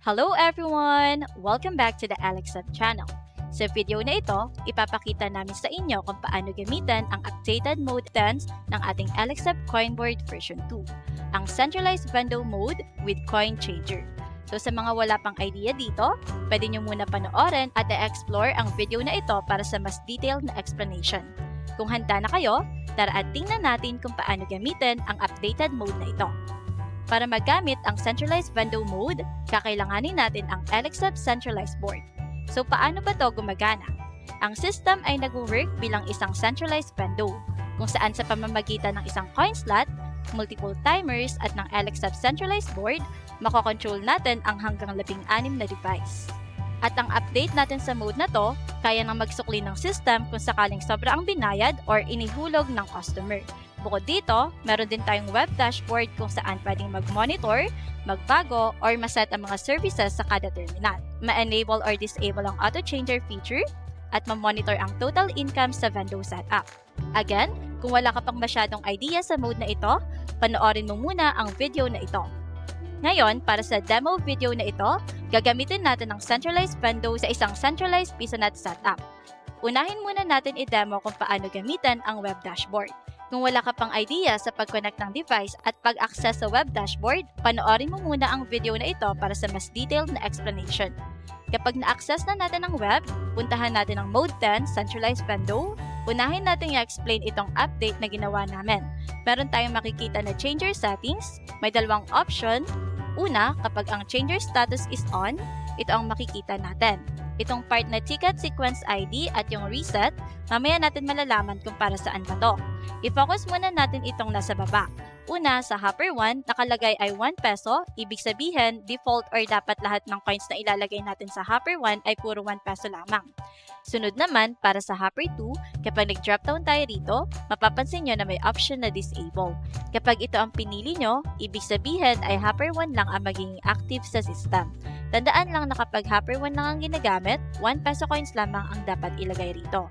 Hello everyone! Welcome back to the Alexab channel. Sa video na ito, ipapakita namin sa inyo kung paano gamitin ang updated mode 10 ng ating Alexab Coinboard version 2, ang Centralized Vendo mode with Coin Changer. So sa mga wala pang idea dito, pwede nyo muna panoorin at i-explore ang video na ito para sa mas detailed na explanation. Kung handa na kayo, tara at tingnan natin kung paano gamitin ang updated mode na ito. Para magamit ang Centralized Vendo mode, kakailanganin natin ang Alexab Centralized Board. So paano ba ito gumagana? Ang system ay nag-work bilang isang centralized vendo, kung saan sa pamamagitan ng isang coin slot, multiple timers at ng Alexab Centralized Board, makokontrol natin ang hanggang 16 na device. At ang update natin sa mode na to, kaya nang magsukli ng system kung sakaling sobra ang binayad or inihulog ng customer. Bukod dito, meron din tayong web dashboard kung saan pwedeng mag-monitor, magbago, or maset ang mga services sa kada terminal. Ma-enable or disable ang auto-changer feature, at ma-monitor ang total income sa Vendo setup. Again, kung wala ka pang masyadong idea sa mode na ito, panoorin mo muna ang video na ito. Ngayon, para sa demo video na ito, gagamitin natin ang centralized Vendo sa isang centralized PisoNet setup. Unahin muna natin i-demo kung paano gamitin ang web dashboard. Kung wala ka pang idea sa pag-connect ng device at pag-access sa web dashboard, panoorin mo muna ang video na ito para sa mas detailed na explanation. Kapag na-access na natin ang web, puntahan natin ang Mode 10 Centralized Vendo. Unahin natin i-explain itong update na ginawa namin. Meron tayong makikita na changer settings, may dalawang option. Una, kapag ang changer status is on, ito ang makikita natin. Itong part na ticket sequence ID at yung reset, mamaya natin malalaman kung para saan ba to. I-focus muna natin itong nasa baba. Una, sa Hopper 1, nakalagay ay 1 peso, ibig sabihin, default or dapat lahat ng coins na ilalagay natin sa Hopper 1 ay puro 1 peso lamang. Sunod naman, para sa Hopper 2, kapag nag-drop down tayo rito, mapapansin nyo na may option na disable. Kapag ito ang pinili nyo, ibig sabihin ay Hopper 1 lang ang magiging active sa system. Tandaan lang na kapag Hopper 1 lang ang ginagamit, 1 peso coins lamang ang dapat ilagay rito.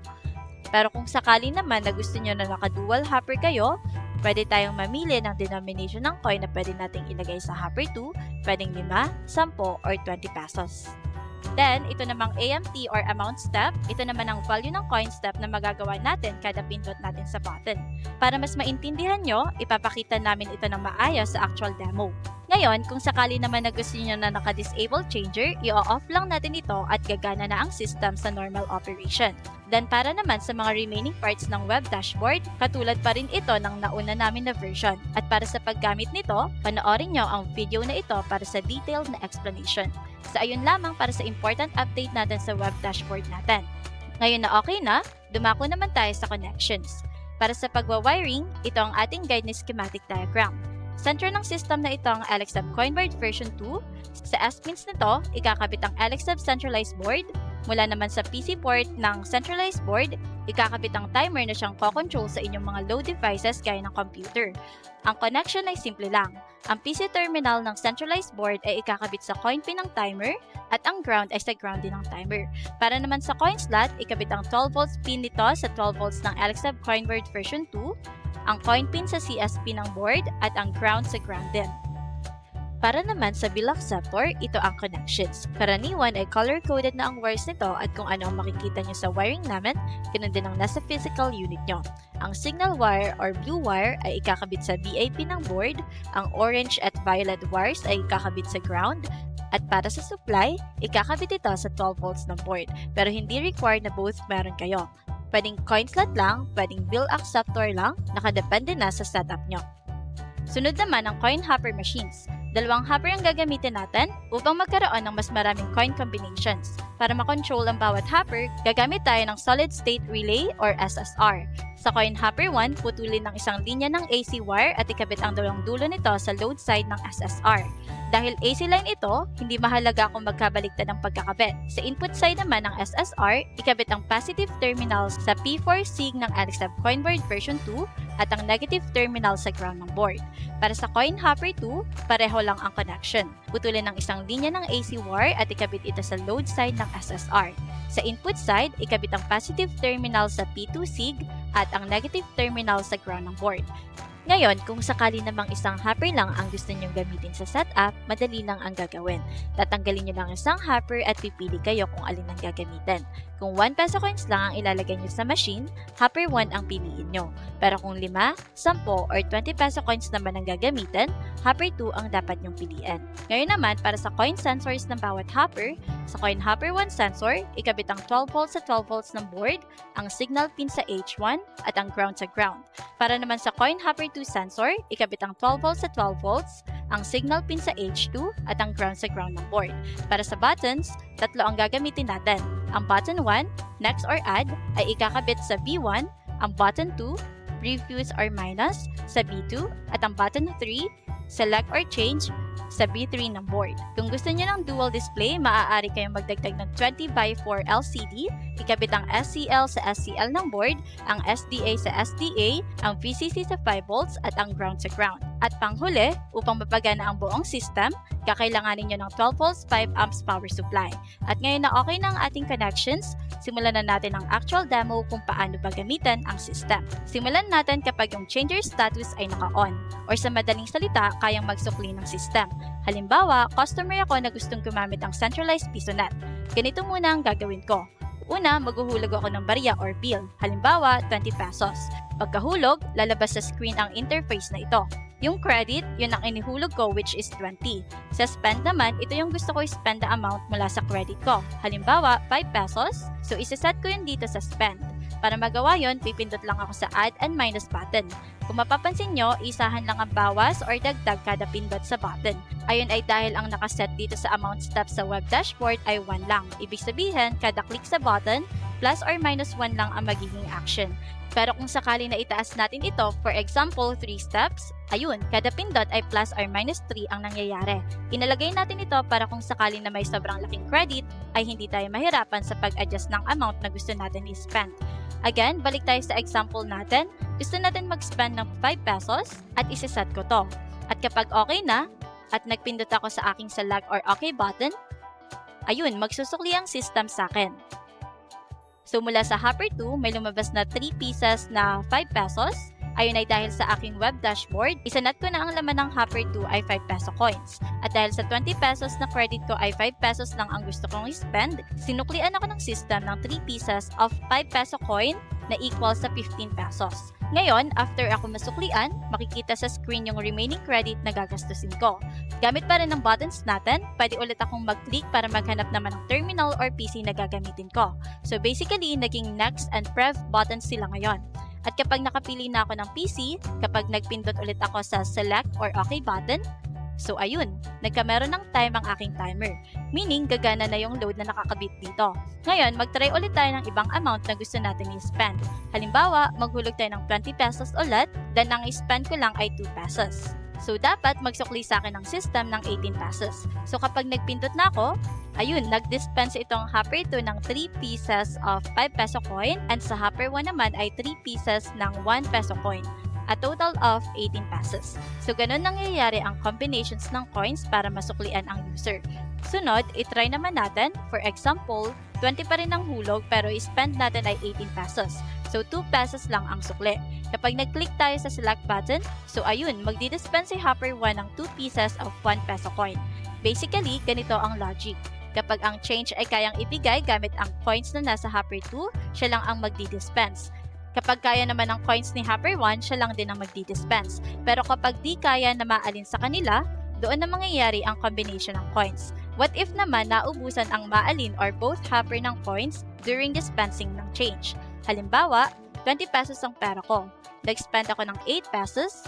Pero kung sakali naman na gusto nyo na naka-dual Hopper kayo, pwede tayong mamili ng denomination ng coin na pwede nating ilagay sa Hopper 2, pwedeng 5, 10, or 20 pesos. Then, ito namang AMT or amount step, ito naman ang value ng coin step na magagawa natin kada pindot natin sa button. Para mas maintindihan nyo, ipapakita namin ito ng maayos sa actual demo. Ngayon, kung sakali naman na gusto nyo na naka-disable changer, i-off lang natin ito at gagana na ang system sa normal operation. Then para naman sa mga remaining parts ng web dashboard, katulad pa rin ito ng nauna namin na version. At para sa paggamit nito, panoorin nyo ang video na ito para sa detailed na explanation. Sa ayun lamang para sa important update natin sa web dashboard natin. Ngayon na okay na, dumako naman tayo sa connections. Para sa pagwa-wiring, ito ang ating guide na schematic diagram. Center ng system na ito ang Alexab Coinboard version 2. Sa S-pins nito, ikakabit ang Alexab Centralized Board. Mula naman sa PC port ng Centralized Board, ikakabit ang timer na siyang ko-control sa inyong mga load devices gaya ng computer. Ang connection ay simple lang. Ang PC terminal ng Centralized Board ay ikakabit sa coin pin ng timer at ang ground ay sa ground din ng timer. Para naman sa coin slot, ikabit ang 12 volts pin nito sa 12 volts ng Alexab Coinboard version 2, ang coin pin sa CSP ng board at ang ground sa ground din. Para naman sa bill acceptor, ito ang connections. Karaniwan ay color-coded na ang wires nito at kung ano ang makikita nyo sa wiring namin, ganun din ang nasa physical unit nyo. Ang signal wire or blue wire ay ikakabit sa BAP ng board, ang orange at violet wires ay ikakabit sa ground, at para sa supply, ikakabit ito sa 12 volts ng board, pero hindi required na both meron kayo. Pwedeng coin slot lang, pwedeng bill acceptor lang, nakadepende na sa setup nyo. Sunod naman ang coin hopper machines. Dalawang hopper ang gagamitin natin upang magkaroon ng mas maraming coin combinations. Para makontrol ang bawat hopper, gagamit tayo ng Solid State Relay or SSR. Sa coin hopper 1, putulin ng isang linya ng AC wire at ikabit ang dalawang dulo nito sa load side ng SSR. Dahil AC line ito, hindi mahalaga kung magkabaliktad ang pagkakabit. Sa input side naman ng SSR, ikabit ang positive terminal sa P4 SIG ng Alexab Coinboard version 2 at ang negative terminal sa ground ng board. Para sa coin hopper 2, pareho lang ang connection. Putulin ng isang linya ng AC wire at ikabit ito sa load side ng SSR. Sa input side, ikabit ang positive terminal sa P2 SIG at ang negative terminal sa ground ng board. Ngayon, kung sakali namang isang hopper lang ang gusto nyong gamitin sa setup, madali lang ang gagawin. Tatanggalin nyo lang isang hopper at pipili kayo kung alin ang gagamitin. Kung 1 peso coins lang ang ilalagay nyo sa machine, hopper 1 ang piliin nyo. Pero kung 5, 10 or 20 peso coins naman ang gagamitin, hopper 2 ang dapat nyong piliin. Ngayon naman, para sa coin sensors ng bawat hopper, sa coin hopper 1 sensor, ikabit ang 12 volts sa 12 volts ng board, ang signal pin sa H1 at ang ground sa ground. Para naman sa coin hopper 2 sensor, ikabit ang 12 volts sa 12 volts, ang signal pin sa H2 at ang ground sa ground ng board. Para sa buttons, 3 ang gagamitin natin. Ang button 1, next or add, ay ikakabit sa B1, ang button 2, refuse or minus, sa B2, at ang button 3, select or change, sa B3 ng board. Kung gusto niyo ng dual display, maaari kayong magdagdag ng 20x4 LCD, ikabit ang SCL sa SCL ng board, ang SDA sa SDA, ang VCC sa 5 volts at ang ground sa ground. At panghuli, upang mapagana ang buong system, kakailanganin nyo ng 12 volts 5 amps power supply. At ngayon na okay na ang ating connections, simulan na natin ang actual demo kung paano ba gamitin ang system. Simulan natin kapag yung changer status ay naka-on, or sa madaling salita, kayang magsukli ng system. Halimbawa, customer ako na gustong gumamit ang centralized PisoNet. Ganito muna ang gagawin ko. Una, maghuhulog ako ng barya or bill. Halimbawa, 20 pesos. Pagkahulog, lalabas sa screen ang interface na ito. Yung credit, yun ang inihulog ko which is 20. Sa spend naman, ito yung gusto ko i-spend the amount mula sa credit ko. Halimbawa, 5 pesos. So, isaset ko yun dito sa spend. Para magawa yon, pipindot lang ako sa add and minus button. Kung mapapansin nyo, isahan lang ang bawas or dagdag kada pindot sa button. Ayun ay dahil ang nakaset dito sa amount steps sa web dashboard ay 1 lang. Ibig sabihin, kada click sa button, plus or minus 1 lang ang magiging action. Pero kung sakali na itaas natin ito, for example, 3 steps, ayun, kada pindot ay plus or minus 3 ang nangyayari. Inalagay natin ito para kung sakali na may sobrang laking credit, ay hindi tayo mahirapan sa pag-adjust ng amount na gusto natin i-spend. Again, balik tayo sa example natin. Gusto natin mag-spend ng 5 pesos at isiset ko to. At kapag okay na, at nagpindot ako sa aking select or okay button, ayun, magsusukli ang system sa akin. So mula sa hopper 2, may lumabas na 3 pieces na 5 pesos. Ayun ay dahil sa aking web dashboard, isanat ko na ang laman ng hopper 2 ay 5 peso coins. At dahil sa 20 pesos na credit ko ay 5 pesos lang ang gusto kong i-spend, sinuklian ako ng system ng 3 pieces of 5 peso coin na equal sa 15 pesos. Ngayon, after ako masuklian, makikita sa screen yung remaining credit na gagastusin ko. Gamit pa rin ng buttons natin, pwede ulit akong mag-click para maghanap naman ng terminal or PC na gagamitin ko. So basically, naging next and prev buttons sila ngayon. At kapag nakapili na ako ng PC, kapag nagpindot ulit ako sa select or okay button, so ayun, nagkameron ng time ang aking timer. Meaning, gagana na yung load na nakakabit dito. Ngayon, mag-try ulit tayo ng ibang amount na gusto natin i-spend. Halimbawa, maghulog tayo ng 20 pesos ulit, then ang i-spend ko lang ay 2 pesos. So, dapat magsukli sa akin ng system ng 18 pesos. So, kapag nagpindot na ako, ayun, nag-dispense itong hopper 2 ng 3 pieces of 5 peso coin and sa hopper 1 naman ay 3 pieces ng 1 peso coin. A total of 18 pesos. So, ganun nangyayari ang combinations ng coins para masuklian ang user. Sunod, itry naman natin. For example, 20 pa rin ang hulog pero i-spend natin ay 18 pesos. So, 2 pesos lang ang sukli. Kapag nag-click tayo sa select button, so ayun, magdi-dispense si hopper 1 ng 2 pieces of 1 peso coin. Basically, ganito ang logic. Kapag ang change ay kayang ibigay gamit ang coins na nasa hopper 2, siya lang ang magdi-dispense. Kapag kaya naman ng coins ni hopper 1, siya lang din ang magdi-dispense. Pero kapag di kaya na maalin sa kanila, doon na mangyayari ang combination ng coins. What if naman naubusan ang maalin or both hopper ng coins during dispensing ng change? Halimbawa, 20 pesos ang pera ko. Nag-spend ako ng 8 pesos.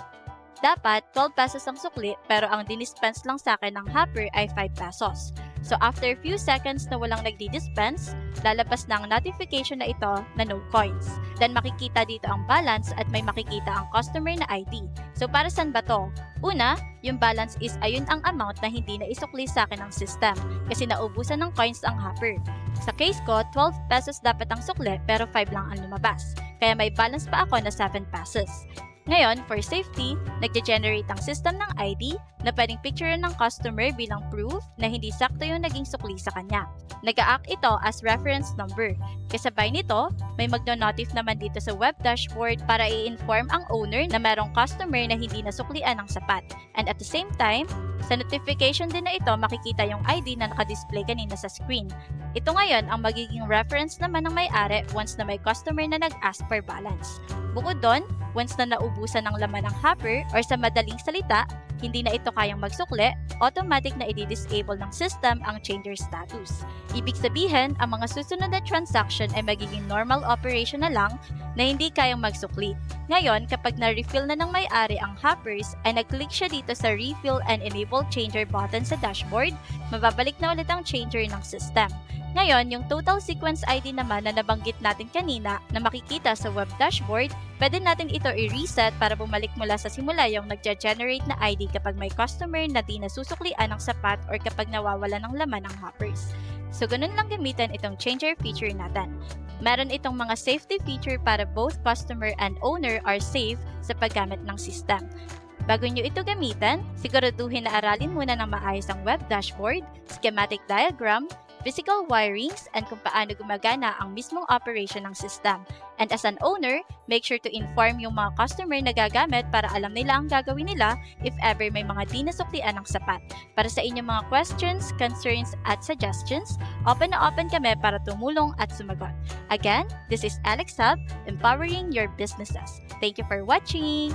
Dapat 12 pesos ang sukli pero ang dinispense lang sa akin ng hopper ay 5 pesos. So after few seconds na walang nagdi-dispense, lalabas na ang notification na ito na no coins. Then makikita dito ang balance at may makikita ang customer na ID. So para saan ba to? Una, yung balance is ayun ang amount na hindi na isukli sa akin ng system kasi naubusan ng coins ang hopper. Sa case ko, 12 pesos dapat ang sukli pero 5 lang ang lumabas. Kaya may balance pa ako na 7 pesos. Ngayon, for safety, nagge-generate ang system ng ID na pwedeng picturean ng customer bilang proof na hindi sakto yung naging sukli sa kanya. Nag-a-act ito as reference number. Kasabay nito, may magno-notif naman dito sa web dashboard para i-inform ang owner na merong customer na hindi nasuklian ng sapat. And at the same time, sa notification din na ito, makikita yung ID na nakadisplay kanina sa screen. Ito ngayon ang magiging reference naman ng may-ari once na may customer na nag-ask for balance. Bukod doon, once na naubusan ng laman ng hopper or sa madaling salita, hindi na ito kayang magsukli, automatic na i-disable ng system ang changer status. Ibig sabihin, ang mga susunod na transaction ay magiging normal operation na lang na hindi kayang magsukli. Ngayon, kapag na-refill na ng may-ari ang hoppers, ay nag-click siya dito sa Refill and Enable Changer button sa dashboard, mababalik na ulit ang changer ng system. Ngayon, yung total sequence ID naman na nabanggit natin kanina na makikita sa web dashboard, pwede natin ito i-reset para bumalik mula sa simula yung nagja-generate na ID kapag may customer na di nasusuklian ng sapat or kapag nawawala ng laman ng hoppers. So, ganun lang gamitin itong changer feature natin. Meron itong mga safety feature para both customer and owner are safe sa paggamit ng system. Bago nyo ito gamitin, siguraduhin na aralin muna ng maayos ang web dashboard, schematic diagram, physical wirings, and kung paano gumagana ang mismong operation ng system. And as an owner, make sure to inform yung mga customer na gagamit para alam nila ang gagawin nila if ever may mga di nasuklian ng sapat. Para sa inyong mga questions, concerns, at suggestions, open na open kami para tumulong at sumagot. Again, this is Alex Hub, empowering your businesses. Thank you for watching!